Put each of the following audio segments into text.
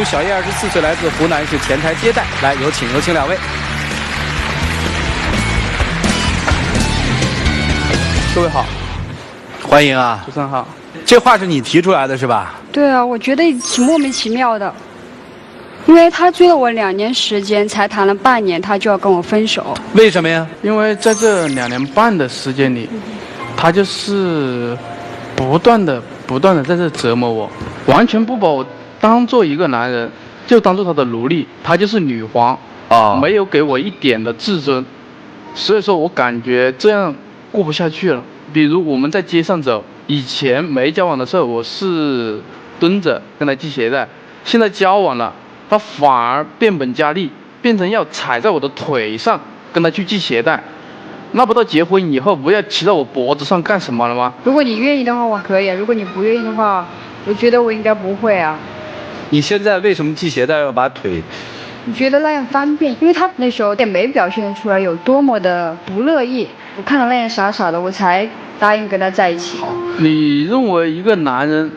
主小叶24岁，来自湖南，是前台接待。来，有请两位。各位好，欢迎啊，主持人好。这话是你提出来的是吧？对啊，我觉得挺莫名其妙的，因为他追了我2年时间，才谈了半年，他就要跟我分手。为什么呀？因为在这2年半的时间里，他就是不断的在这折磨我，完全不把我当做一个男人，就当做他的奴隶，他就是女皇啊，没有给我一点的自尊，所以说我感觉这样过不下去了。比如我们在街上走，以前没交往的时候，我是蹲着跟他系鞋带，现在交往了，他反而变本加厉，变成要踩在我的腿上跟他去系鞋带。那不到结婚以后不要骑到我脖子上干什么了吗？如果你愿意的话，我可以；如果你不愿意的话，我觉得我应该不会啊。你现在为什么系鞋带要把腿？你觉得那样方便，因为他那时候也没表现出来有多么的不乐意，我看到那样傻傻的，我才答应跟他在一起。你认为一个男人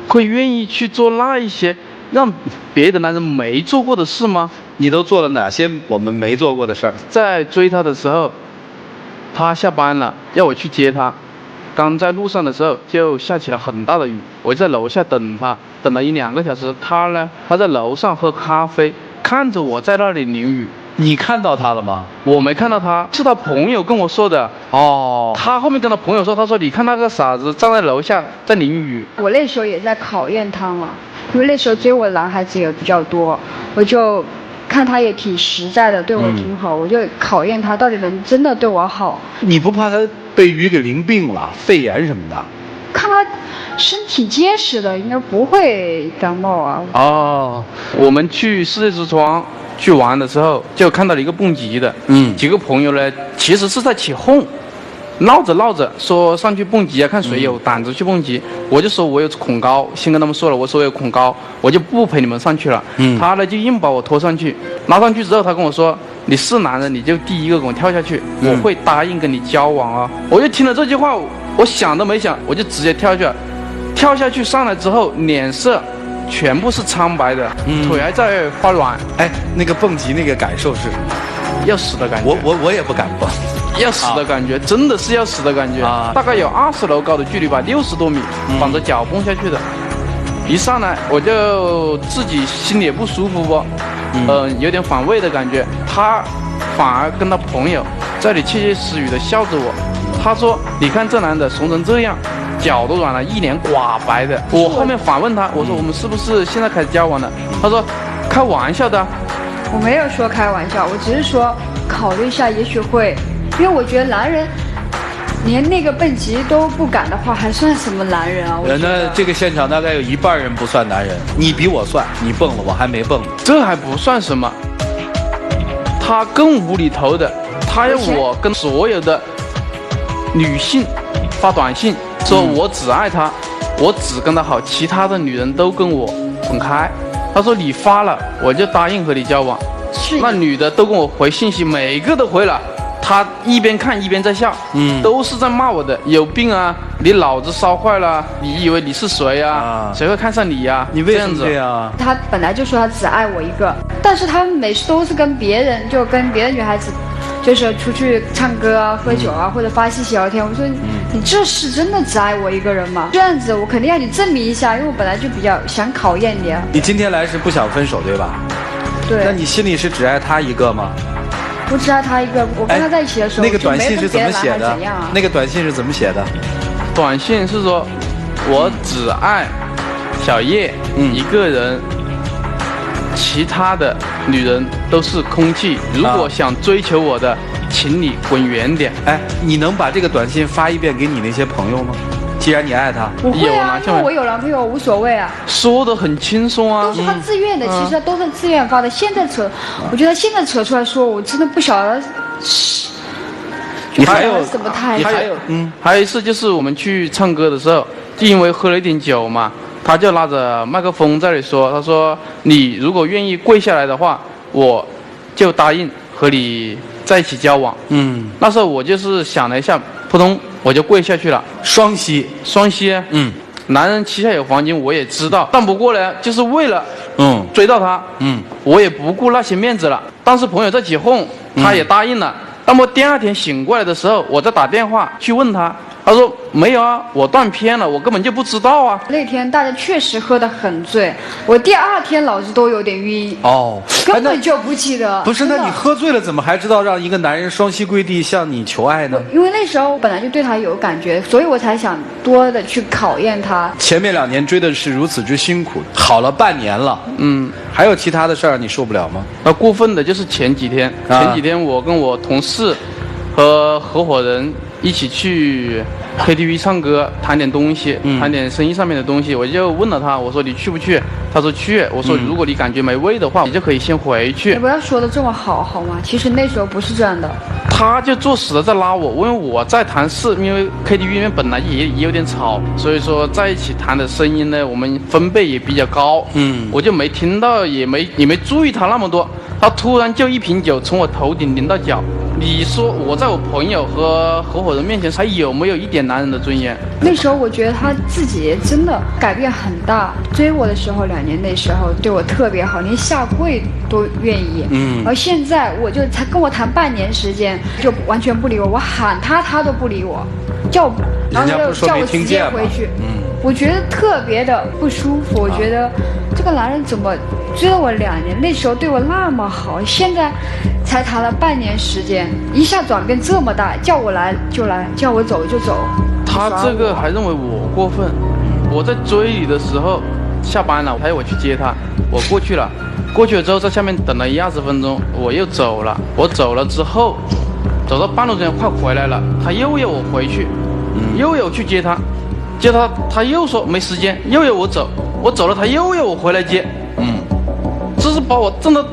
会愿意去做那一些让别的男人没做过的事吗？你都做了哪些我们没做过的事儿？在追他的时候，他下班了要我去接他，刚在路上的时候就下起了很大的雨，我在楼下等他，等了1-2个小时，他在楼上喝咖啡，看着我在那里淋雨。你看到他了吗？我没看到他，是他朋友跟我说的。哦，他后面跟他朋友说，他说你看那个傻子站在楼下在淋雨。我那时候也在考验他嘛，因为那时候追我的男孩子也比较多，我就看他也挺实在的，对我挺好，我就考验他到底能真的对我好。你不怕他被雨给淋病了，肺炎什么的？看他身体结实的，应该不会感冒啊。哦，我们去世界之窗去玩的时候，就看到了一个蹦极的，几个朋友呢，其实是在起哄，闹着说上去蹦极啊，看谁有胆子去蹦极。我就说我有恐高，先跟他们说了，我说我有恐高，我就不陪你们上去了。他呢就硬把我拖上去，拉上去之后，他跟我说，你是男人，你就第一个跟我跳下去，我会答应跟你交往啊。我就听了这句话，我想都没想，我就直接跳下去了。跳下去上来之后，脸色全部是苍白的，腿还在发软。哎，那个蹦极那个感受是要死的感觉。我也不敢蹦，要死的感觉，真的是要死的感觉。大概有20楼高的距离吧，60多米，绑着脚蹦下去的。一上来我就自己心里也不舒服不，有点反胃的感觉。他反而跟他朋友在里窃窃私语的笑着我。他说：“你看这男的怂成这样，脚都软了，一脸寡白的。”我后面反问他，我说：“我们是不是现在开始交往了？”他说：“开玩笑的。”我没有说开玩笑，我只是说考虑一下，也许会，因为我觉得男人连那个蹦极都不敢的话，还算什么男人啊？那这个现场大概有1半人不算男人，你比我算，你蹦了，我还没蹦呢。这还不算什么，他更无厘头的，他要我跟所有的女性发短信，说我只爱她，我只跟她好，其他的女人都跟我滚开。他说你发了，我就答应和你交往。那女的都跟我回信息，每个都回了。他一边看一边在笑，都是在骂我的，有病啊！你脑子烧坏了，你以为你是谁啊？谁会看上你呀？你为什么这样？他本来就说他只爱我一个，但是他每次都是跟别人，就跟别的女孩子，就是出去唱歌啊、喝酒啊，或者发信息聊天。我说你这是真的只爱我一个人吗？这样子我肯定要你证明一下，因为我本来就比较想考验你啊。你今天来是不想分手对吧？对。那你心里是只爱他一个吗？我只爱他一个。我跟他在一起的时候，那个短信是怎么写的？那个短信是怎么写的？短信是说，我只爱小叶一个人，其他的女人都是空气。如果想追求我的，请你滚远点。哎，你能把这个短信发一遍给你那些朋友吗？既然你爱他，我会啊，因为我有男朋友，无所谓啊。说得很轻松啊，都是他自愿的，其实都是自愿发的。现在扯，我觉得现在扯出来说，我真的不晓得。你还有什么态度？还有一次就是我们去唱歌的时候，就因为喝了一点酒嘛，他就拿着麦克风在那里说，他说你如果愿意跪下来的话，我就答应和你在一起交往。那时候我就是想了一下，扑通我就跪下去了。双膝，男人膝下有黄金，我也知道，但不过呢，就是为了追到他，我也不顾那些面子了。当时朋友在起哄，他也答应了。那么第二天醒过来的时候，我再打电话去问他，他说没有啊，我断片了，我根本就不知道啊。那天大家确实喝得很醉，我第二天脑子都有点晕，根本就不记得。不是，那你喝醉了怎么还知道让一个男人双膝跪地向你求爱呢？因为那时候本来就对他有感觉，所以我才想多的去考验他。前面2年追的是如此之辛苦，好了半年了，还有其他的事儿你受不了吗？那过分的就是前几天我跟我同事和合伙人一起去 KTV 唱歌，谈点东西，谈点生意上面的东西。我就问了他，我说你去不去？他说去。我说如果你感觉没味的话，你就可以先回去。你不要说的这么好吗？其实那时候不是这样的。他就作死的在拉我，因为我在谈事，因为 KTV 里面本来也有点吵，所以说在一起谈的声音呢，我们分贝也比较高。我就没听到，也没注意他那么多。他突然就一瓶酒从我头顶淋到脚。你说我在我朋友和合伙人面前还有没有一点男人的尊严？那时候我觉得他自己真的改变很大。追我的时候2年那时候对我特别好，连下跪都愿意。而现在我就才跟我谈半年时间，就完全不理我，我喊他都不理我，然后就叫我直接回去。我觉得特别的不舒服。我觉得这个男人怎么追了我2年，那时候对我那么好，现在才谈了半年时间，一下转变这么大，叫我来就来，叫我走就走。他这个还认为我过分。我在追你的时候下班了，还要我去接他，我过去了之后在下面等了20分钟，我又走了。我走了之后，走到半路上快回来了，他又要我回去，又要去接他，他又说没时间，又要我走，我走了他又要我回来接。这是把我真的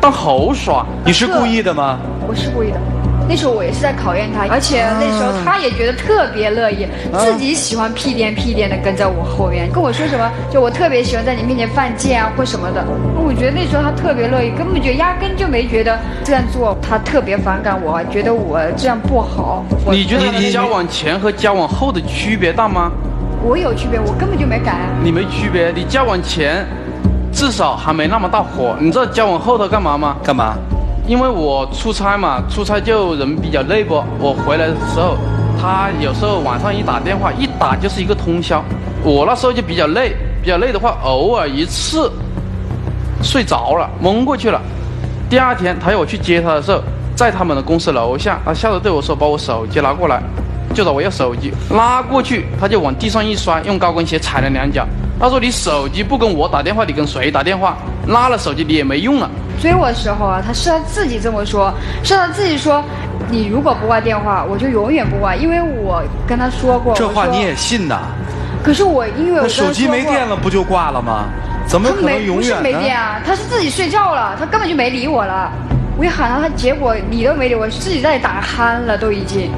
当猴耍。你是故意的吗？我是故意的。那时候我也是在考验他，而且那时候他也觉得特别乐意，自己喜欢屁颠的跟在我后面，跟我说什么，就我特别喜欢在你面前犯贱啊或什么的。我觉得那时候他特别乐意，根本就压根就没觉得这样做他特别反感我，觉得我这样不好。你觉得你交往前和交往后的区别大吗？我有区别，我根本就没改啊。你没区别，你交往前至少还没那么大火，你知道交往后头干嘛吗？干嘛？因为我出差嘛，出差就人比较累不，我回来的时候，他有时候晚上一打电话，一打就是一个通宵。我那时候就比较累的话，偶尔一次睡着了，蒙过去了。第二天他要我去接他的时候，在他们的公司楼下，他笑着对我说：“把我手机拿过来。”就找我要手机，拉过去，他就往地上一摔，用高跟鞋踩了2脚。他说：“你手机不跟我打电话，你跟谁打电话？拉了手机你也没用了。”追我的时候啊，是他自己这么说，是他自己说，你如果不挂电话，我就永远不挂，因为我跟他说过。这话你也信呐？可是我因为我跟他说过，手机没电了不就挂了吗？怎么可能永远呢？不是没电啊，他是自己睡觉了，他根本就没理我了。我一喊他，结果理都没理我，自己在打鼾了都已经。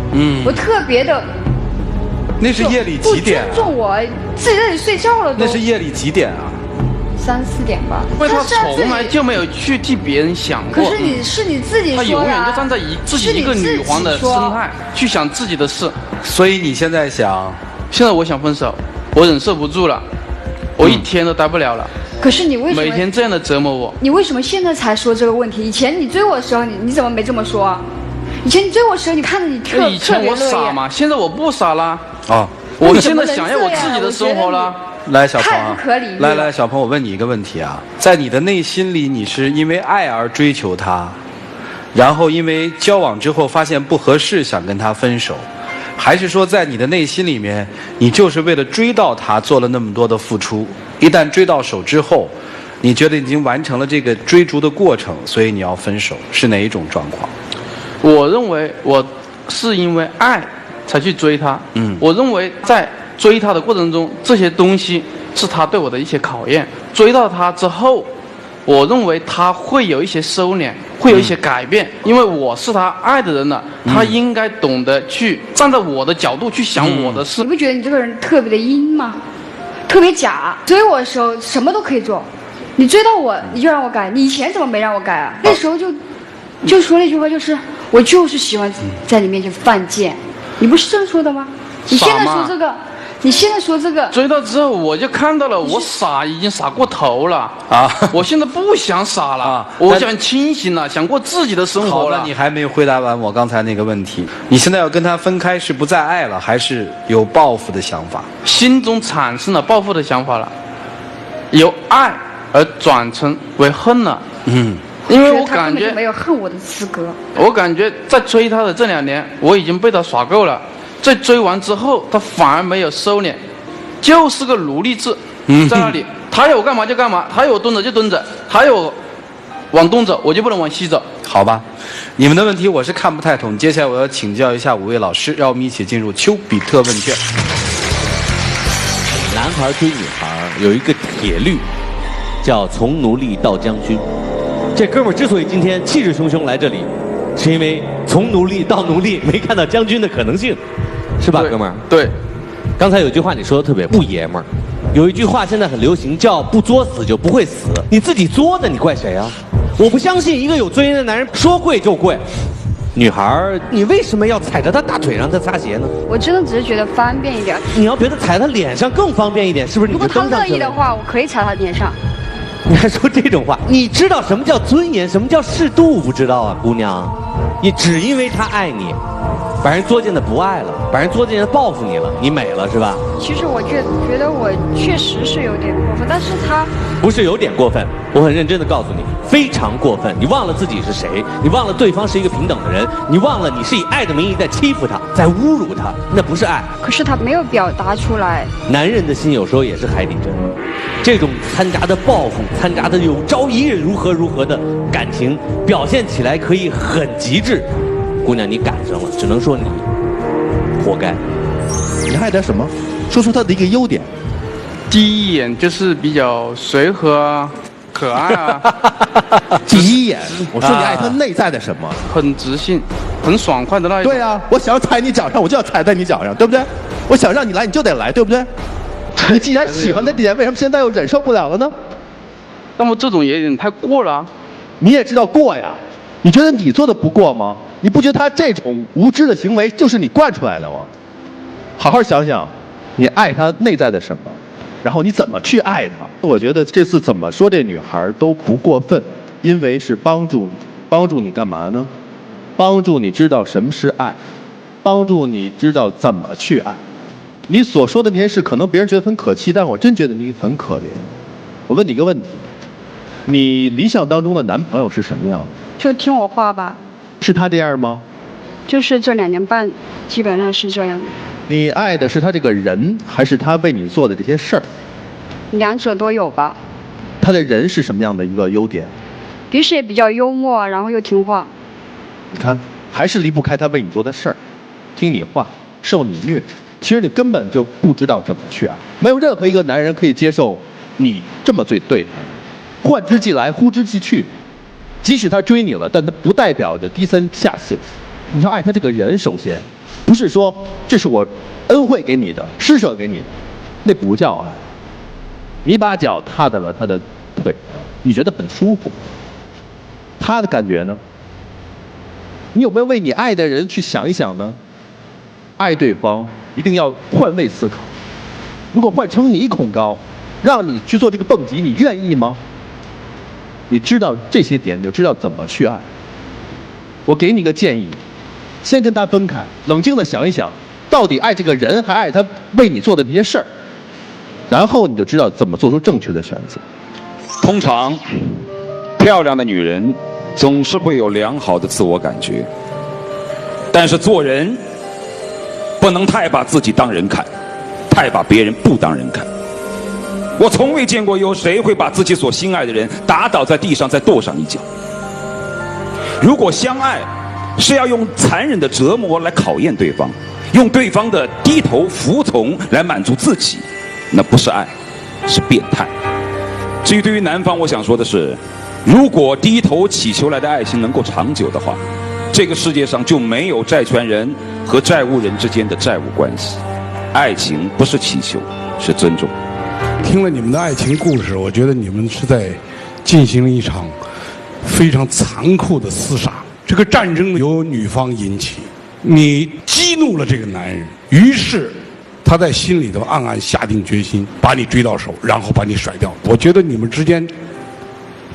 我特别的。那是夜里几点？不尊重我，自己在这里睡觉了都。那是夜里几点啊？3、4点吧。因为他从来就没有去替别人想过。可是你自己说的。他永远就站在自己一个女皇的生态去想自己的事。所以你现在想？现在我想分手，我忍受不住了，我1天都待不了了。可是你为什么每天这样的折磨我？你为什么现在才说这个问题？以前你追我的时候，你怎么没这么说啊？以前你追我的时候，你看着你特别乐意。以前我傻嘛，现在我不傻啦。啊，我现在想要我自己的生活了。来，小鹏啊，太不可理喻。来，小鹏，我问你一个问题啊，在你的内心里，你是因为爱而追求他，然后因为交往之后发现不合适，想跟他分手，还是说在你的内心里面，你就是为了追到他做了那么多的付出，一旦追到手之后，你觉得已经完成了这个追逐的过程，所以你要分手，是哪一种状况？我认为我是因为爱才去追他。我认为在追他的过程中，这些东西是他对我的一些考验。追到他之后，我认为他会有一些收敛，会有一些改变，因为我是他爱的人了，他应该懂得去站在我的角度去想我的事。你不觉得你这个人特别的阴吗？特别假。追我的时候什么都可以做，你追到我你就让我改，你以前怎么没让我改啊？那时候就说那句话，就是我就是喜欢在你面前犯贱，你不是这么说的吗？你现在说这个，你现在说这个，追到之后我就看到了，我已经傻过头了啊！我现在不想傻了啊，我想清醒了，想过自己的生活了。好了，你还没有回答完我刚才那个问题。你现在要跟他分开，是不再爱了，还是有报复的想法？心中产生了报复的想法了，由爱而转成为恨了。因为我感他根本觉就没有恨我的资格。我感觉在追他的这2年，我已经被他耍够了。在追完之后，他反而没有收敛，就是个奴隶制，在那里，他要我干嘛就干嘛，他要我蹲着就蹲着，他要我往东走，我就不能往西走。好吧，你们的问题我是看不太懂。接下来我要请教一下5位老师，让我们一起进入丘比特问卷。男孩追女孩有一个铁律，叫从奴隶到将军。这哥们儿之所以今天气势汹汹来这里，是因为从奴隶到奴隶没看到将军的可能性，是吧，哥们儿？对。刚才有句话你说的特别不爷们儿，有一句话现在很流行，叫不作死就不会死。你自己作的，你怪谁啊？我不相信一个有尊严的男人说跪就跪。女孩儿，你为什么要踩着她大腿让她擦鞋呢？我真的只是觉得方便一点。你要觉得踩她脸上更方便一点，是不是？如果他乐意的话，我可以踩他脸上。你还说这种话？你知道什么叫尊严，什么叫适度？不知道啊，姑娘。你只因为他爱你，把人作践的不爱了，把人作践的报复你了，你美了是吧？其实我觉得我确实是有点过分，但是他不是有点过分，我很认真的告诉你，非常过分。你忘了自己是谁，你忘了对方是一个平等的人，你忘了你是以爱的名义在欺负他，在侮辱他，那不是爱。可是他没有表达出来。男人的心有时候也是海底针，这种掺杂的报复，掺杂的有朝一日如何如何的感情，表现起来可以很极致。姑娘，你赶上了，只能说你活该。你爱他什么？说出他的一个优点。第一眼就是比较随和啊，可爱啊。第一眼，我说你爱他内在的什么？很直性，很爽快的那一种。对啊，我想要踩你脚上，我就要踩在你脚上，对不对？我想让你来，你就得来，对不对？你既然喜欢那点，为什么现在又忍受不了了呢？那么这种也有点太过了啊。你也知道过呀，你觉得你做的不过吗？你不觉得他这种无知的行为就是你惯出来的吗？好好想想，你爱他内在的什么，然后你怎么去爱他？我觉得这次怎么说这女孩都不过分，因为是帮助你干嘛呢？帮助你知道什么是爱，帮助你知道怎么去爱。你所说的那些事，可能别人觉得很可气，但我真觉得你很可怜。我问你一个问题，你理想当中的男朋友是什么样的？就听我话吧。是他这样吗？就是这2年半，基本上是这样的。你爱的是他这个人，还是他为你做的这些事儿？两者都有吧。他的人是什么样的一个优点？平时也比较幽默，然后又听话。你看，还是离不开他为你做的事儿，听你话，受你虐。其实你根本就不知道怎么去爱，没有任何一个男人可以接受你这么对他，换之即来，呼之即去。即使他追你了，但他不代表着低三下四。你要爱他这个人，首先不是说这是我恩惠给你的，施舍给你的，那不叫爱。你把脚踏在了他的腿，你觉得很舒服，他的感觉呢？你有没有为你爱的人去想一想呢？爱对方一定要换位思考。如果换成你恐高，让你去做这个蹦极，你愿意吗？你知道这些点，你就知道怎么去爱。我给你个建议，先跟他分开，冷静的想一想，到底爱这个人还爱他为你做的这些事儿，然后你就知道怎么做出正确的选择。通常，漂亮的女人总是会有良好的自我感觉，但是做人不能太把自己当人看，太把别人不当人看。我从未见过有谁会把自己所心爱的人打倒在地上再跺上一脚。如果相爱是要用残忍的折磨来考验对方，用对方的低头服从来满足自己，那不是爱，是变态。至于对于男方，我想说的是，如果低头祈求来的爱情能够长久的话，这个世界上就没有债权人和债务人之间的债务关系。爱情不是祈求，是尊重。听了你们的爱情故事，我觉得你们是在进行了一场非常残酷的厮杀。这个战争由女方引起，你激怒了这个男人，于是他在心里头暗暗下定决心把你追到手，然后把你甩掉。我觉得你们之间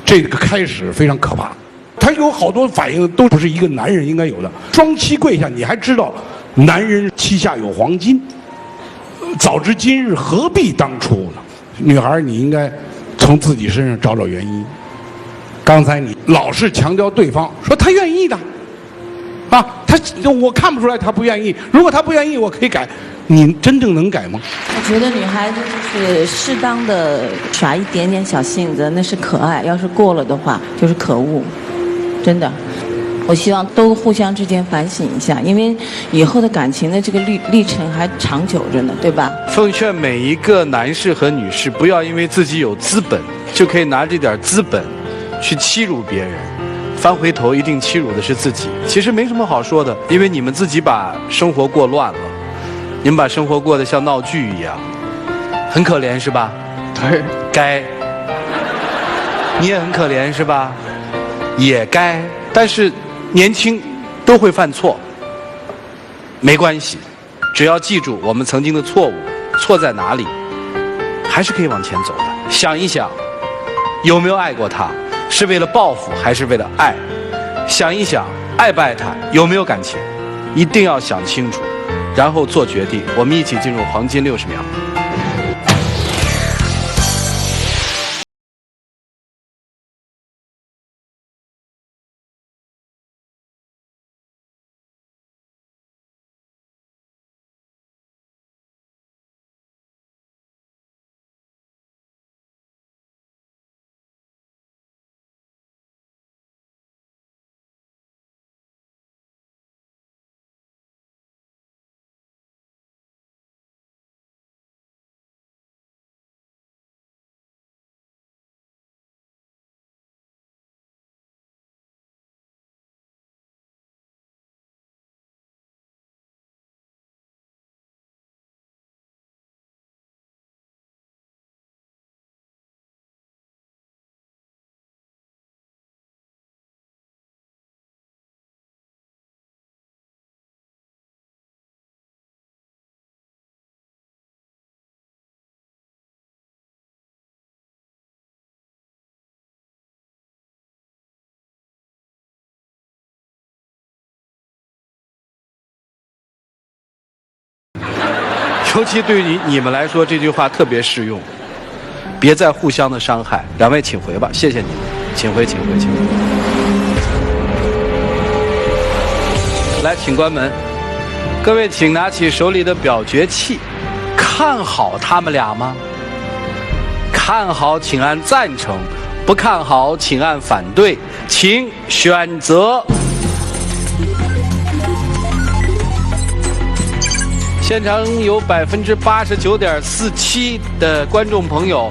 这个开始非常可怕。他有好多反应都不是一个男人应该有的。双膝跪下，你还知道男人膝下有黄金，早知今日何必当初呢？女孩，你应该从自己身上找找原因。刚才你老是强调对方，说他愿意的，啊，我看不出来他不愿意。如果他不愿意，我可以改。你真正能改吗？我觉得女孩子就是适当的耍一点点小性子，那是可爱；要是过了的话，就是可恶。真的，我希望都互相之间反省一下，因为以后的感情的这个历程还长久着呢，对吧？奉劝每一个男士和女士，不要因为自己有资本，就可以拿这点资本去欺辱别人，翻回头一定欺辱的是自己。其实没什么好说的，因为你们自己把生活过乱了，你们把生活过得像闹剧一样，很可怜是吧？对，该。你也很可怜是吧？也该。但是年轻都会犯错，没关系，只要记住我们曾经的错误，错在哪里，还是可以往前走的。想一想，有没有爱过他？是为了报复还是为了爱？想一想，爱不爱他？有没有感情？一定要想清楚，然后做决定。我们一起进入黄金60秒。尤其对于你们来说，这句话特别适用。别再互相的伤害。两位请回吧，谢谢你们，请回，请回，请回。来，请关门。各位，请拿起手里的表决器，看好他们俩吗？看好，请按赞成；不看好，请按反对。请选择。现场有89.47%的观众朋友，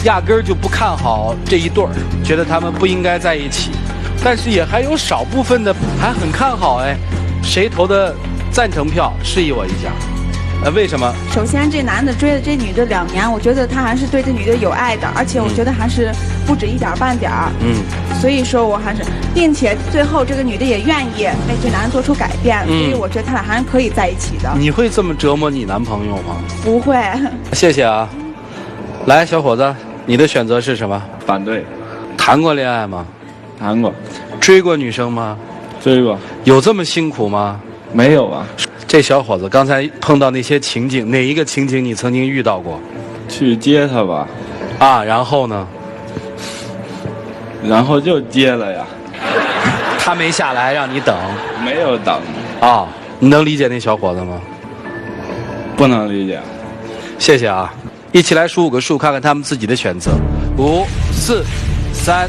压根儿就不看好这一对儿，觉得他们不应该在一起。但是也还有少部分的还很看好哎，谁投的赞成票？示意我一下。为什么？首先，这男的追了这女的2年，我觉得他还是对这女的有爱的，而且我觉得还是不止一点半点儿。所以说我还是，并且最后这个女的也愿意为这男的做出改变，所以我觉得他俩还是可以在一起的。你会这么折磨你男朋友吗？不会。谢谢啊。来，小伙子，你的选择是什么？反对。谈过恋爱吗？谈过。追过女生吗？追过。有这么辛苦吗？没有啊。这小伙子刚才碰到那些情景，哪一个情景你曾经遇到过？去接他吧。啊，然后呢？然后就接了呀。他没下来，让你等？没有等。啊，你能理解那小伙子吗？不能理解。谢谢啊，一起来数5个数，看看他们自己的选择。5、4、3、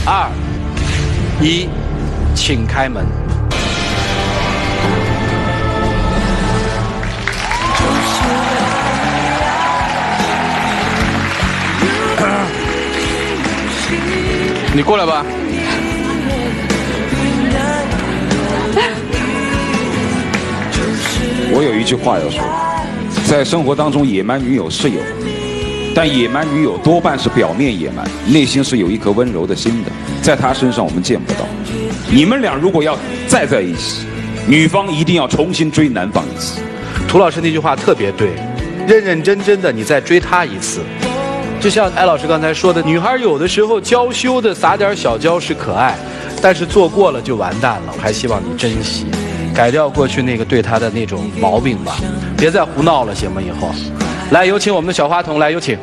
2、1，请开门。你过来吧。我有一句话要说，在生活当中，野蛮女友是有，但野蛮女友多半是表面野蛮，内心是有一颗温柔的心的，在她身上我们见不到。你们俩如果要再在一起，女方一定要重新追男方一次。涂老师那句话特别对，认认真真的你再追她一次。就像艾老师刚才说的，女孩有的时候娇羞的撒点小娇是可爱，但是做过了就完蛋了。还希望你珍惜，改掉过去那个对她的那种毛病吧，别再胡闹了，行吗？以后，来有请我们的小花童，来有请。